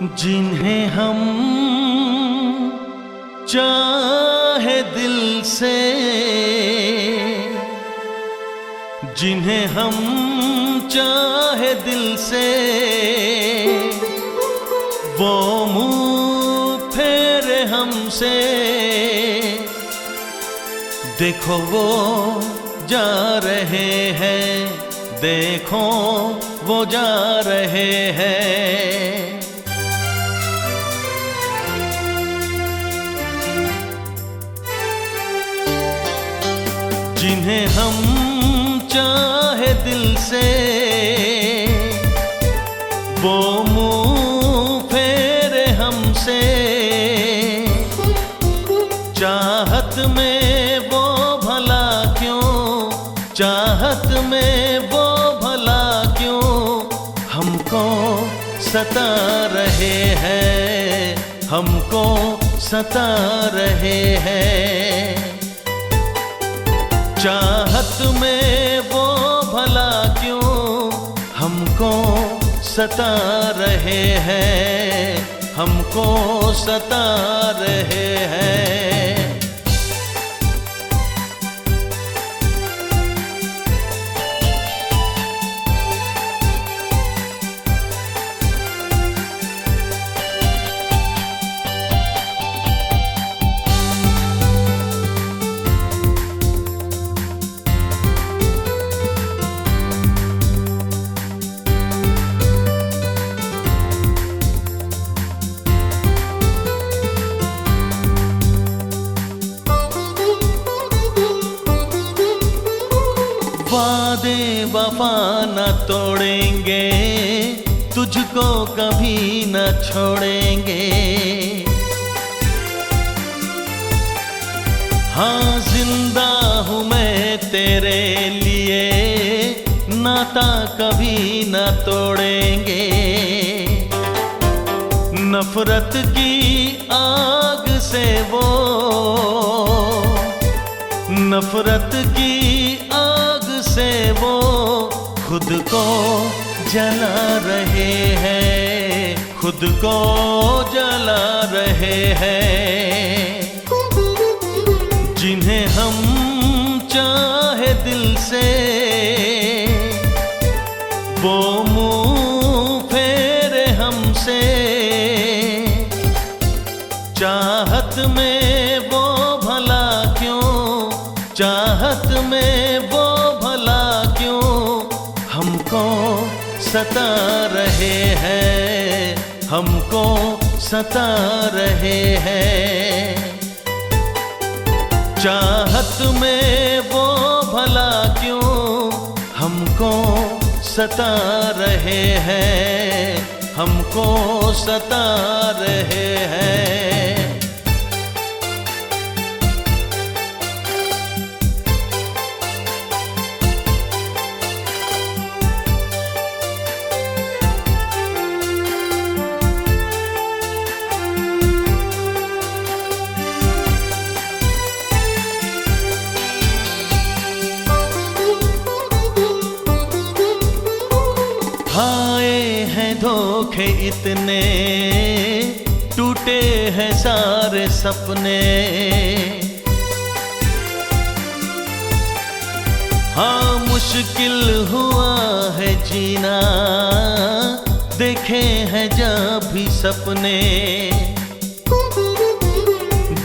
जिन्हें हम चाहे दिल से, जिन्हें हम चाहे दिल से, वो मुंह फेरे हमसे। देखो वो जा रहे हैं, देखो वो जा रहे हैं। जिन्हें हम चाहे दिल से, वो मुंह फेरे हमसे। चाहत में वो भला क्यों, चाहत में वो भला क्यों हमको सता रहे हैं, हमको सता रहे हैं। चाहत में वो भला क्यों हमको सता रहे हैं, हमको सता रहे हैं। वादे वफा न तोड़ेंगे, तुझको कभी न छोड़ेंगे। हाँ जिंदा हूँ मैं तेरे लिए, नाता कभी न तोड़ेंगे। नफरत की आग से वो, नफरत की आग से वो खुद को जला रहे हैं, खुद को जला रहे हैं। जिन्हें हम चाहे दिल से, वो मुंह फेरे हमसे। चाहत में वो भला क्यों, चाहत में वो भला क्यों हमको सता रहे हैं, हमको सता रहे हैं। चाहत में वो भला क्यों हमको सता रहे हैं, हमको सता रहे हैं। खाए हैं धोखे इतने, टूटे हैं सारे सपने। हाँ मुश्किल हुआ है जीना, देखे हैं जब भी सपने।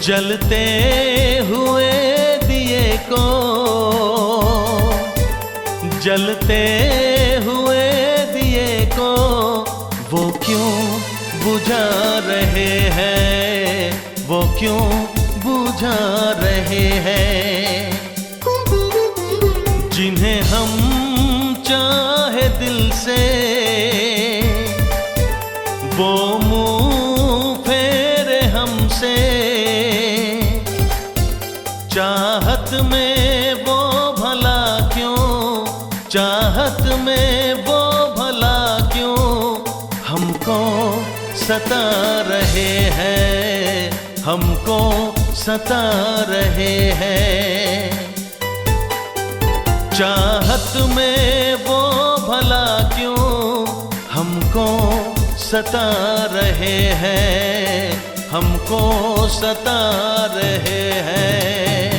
जलते हुए दिए को, जलते हुए को वो क्यों बुझा रहे हैं, वो क्यों बुझा रहे हैं। जिन्हें हम चाहे दिल से, वो मुंह फेरे हमसे। चाहत में वो भला क्यों, चाहत में वो भला क्यों हमको सता रहे हैं, हमको सता रहे हैं। चाहत में वो भला क्यों हमको सता रहे हैं, हमको सता रहे हैं।